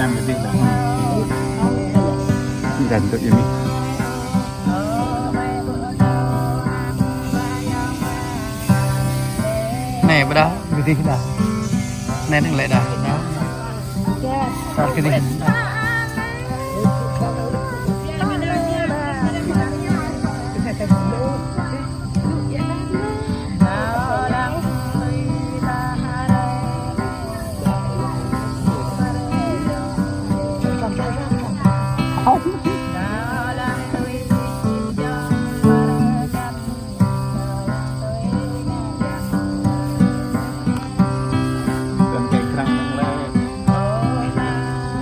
nhang cái gì đó gần tôi yêu nè bên đó cái gì đó nè đừng lại đó đó cái gì gần cái răng năng là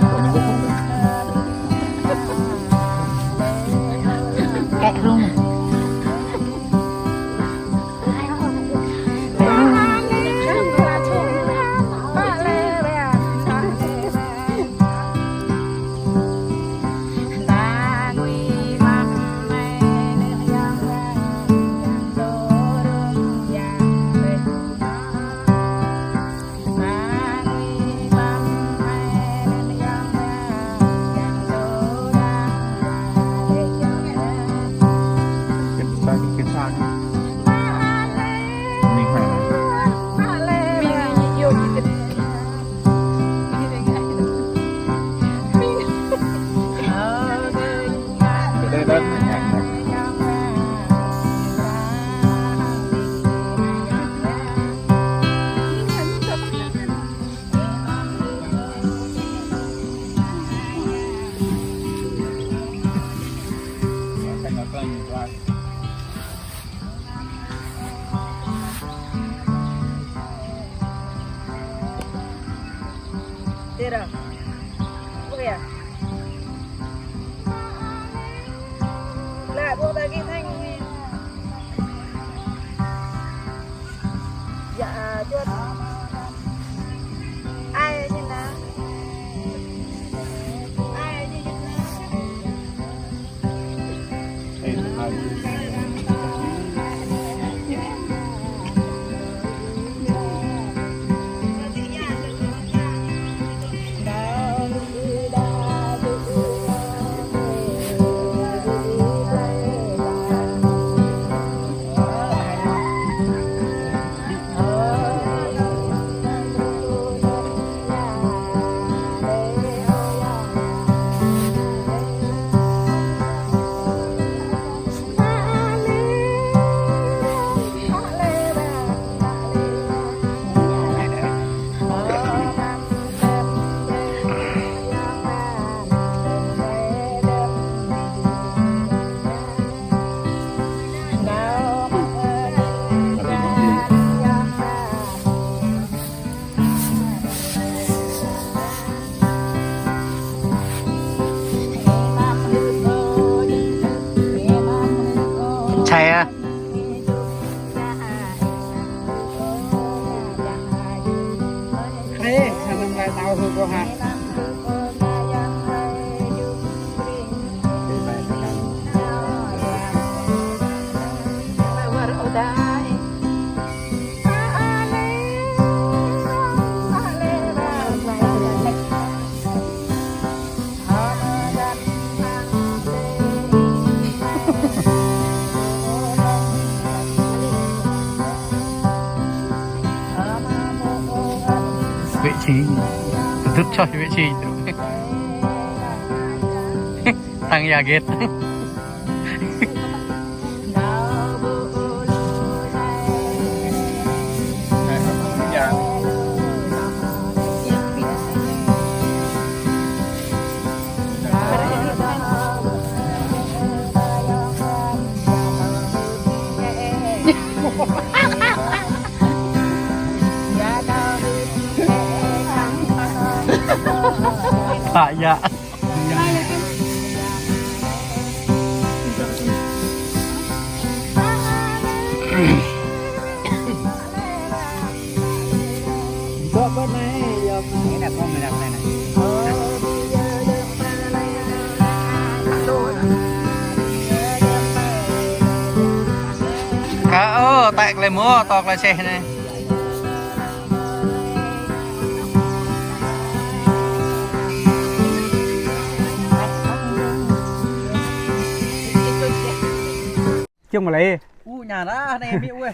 còn những cái kẹt luôn cái sao mình phải cái đây đất nhang thành nó căng quá Tira. Bukaya. Lại buộc tay cái thanh. Dạ chuột. Ai trên đó? Ai trên đó? đây là hai chạy à Hey, thằng này tao hư cô hả? vị trí rút cho vị trí thằng nhà ghét tại dạ Bữa bên này giờ cái là con người làm này này. tạc lại múa tọt lại xe này chung mà lấy nhà đó này bị ui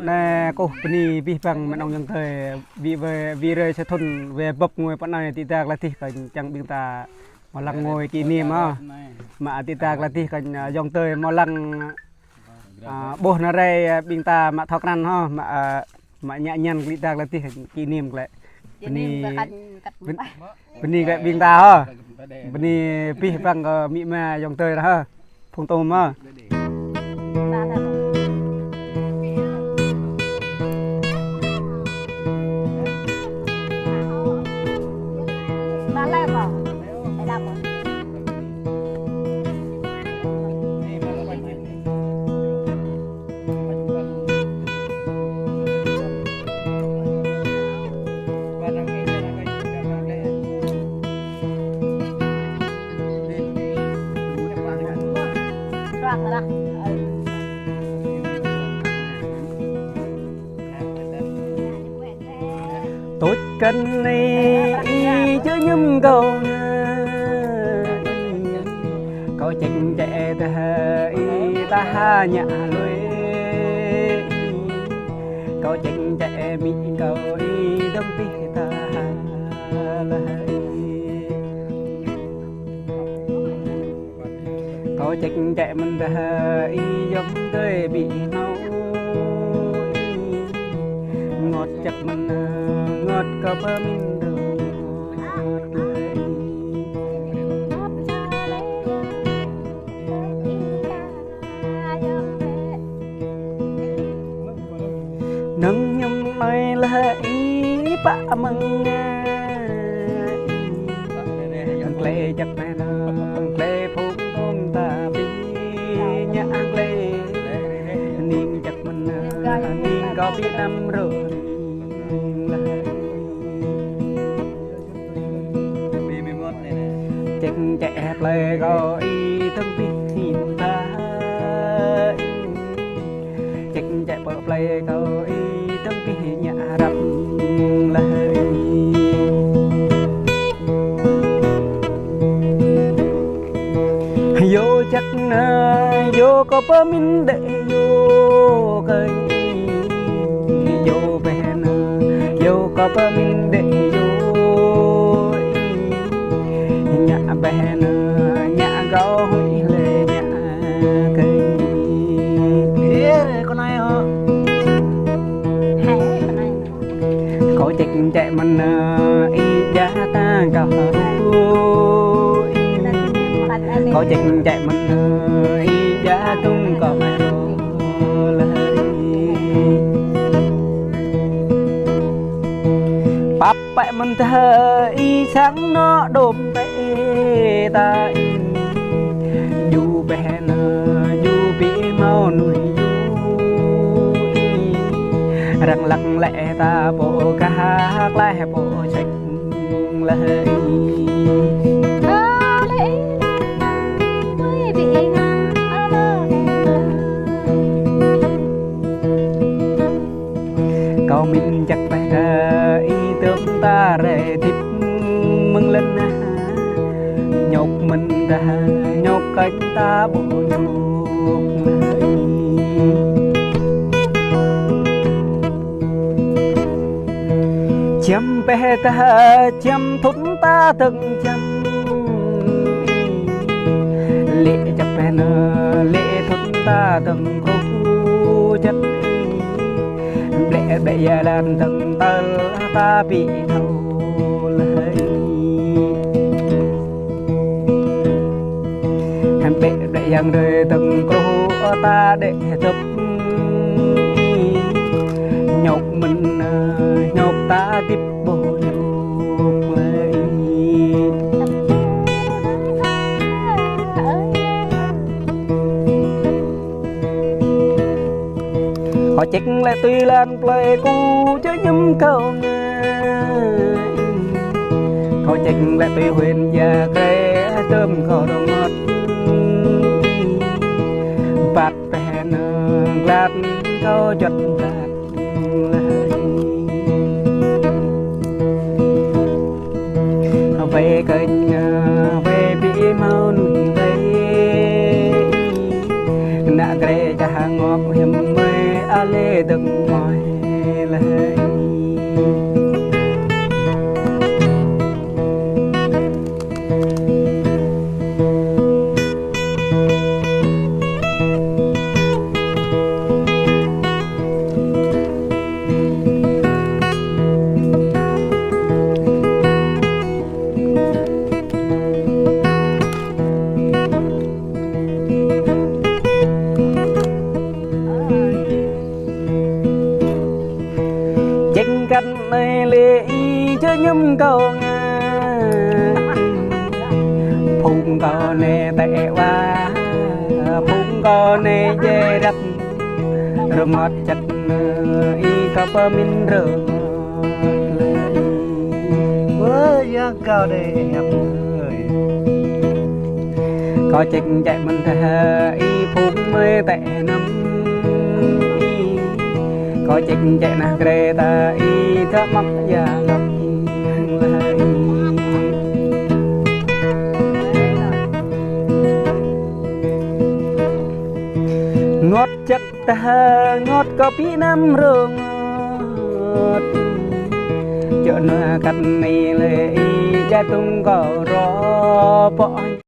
nè cô bên vi bằng mình ông nhân thời vì rơi sẽ thôn về bập ngồi bọn này thì ta là thì cần chẳng biết ta mà lăng ngồi kỷ niệm á mà thì ta là thì cần dòng tơi mà lăng bố nó đây bình ta mà thọc năn ha mà nhẹ nhàng thì ta là thì kỷ niệm lại bên này cái bình ta ha bên này vi bằng mỹ mà dòng tơi đó ha phong tôm ha tốt cân này chứ nhâm cầu có chỉnh chạy ta nhà lưới có chỉnh chạy mi cầu đông ti ta có chỉnh chạy mình ta giống tới bị máu ngọt chắc mình ngọt có bơ mình đường nâng nhâm mai là ý bạ mừng lệ chắc mẹ nó lệ phúc tôm ta bi nhà lệ niên chắc mình niên có biết năm rồi chừng trẻ lời gọi thân biết nhìn ta chừng trẻ bờ lời gọi thân biết nhà đập lời vô chắc vô có bơ min để vô cây vô bên vô có bơ min để vô nhà bên nhà gấu lệ nhà cây con này hả có chạy chạy mình y giá ta cả có chạy chạy mình y giá tung có mày bắp bẹ mình thấy sáng nó đốm tệ ta dù bèn dù bị mau nuôi dù rằng lặng lẽ ta bộ cá lại bộ tranh lời cậu mình chắc phải ý tưởng ta rề thịt mừng lên nhục mình ta nhục cánh ta bộ nhục chăm bé ta chăm thúc ta từng chăm lệ chắc bé nơ lệ thúc ta từng khúc chất lệ bây giờ làm từng ta bị thâu lấy em bệ để dần đời từng cô ta để tập nhục mình nhục ta tiếp bộ nhục lấy họ chết lại tuy lan play cũ chứ nhâm câu họ chết lại tuy huyền và kê tôm khổ đồ ngọt bát bèn lát câu chật lát về kênh về bị mau nuôi đây lệ chơi nhâm cầu ngà phùng cầu nè tệ qua phùng cầu nè dê đập rồi ngọt chặt y cà phê min rồi với giang cao đẹp ơi có chạy chạy mình thề y phùng mê tệ nấm y có chạy chạy na kề ta y thấp mắt già ngập lại ngót chắc ta ngót có bí năm rồi ngót chợ nơi cắt này lệ cha tung có rõ bỏ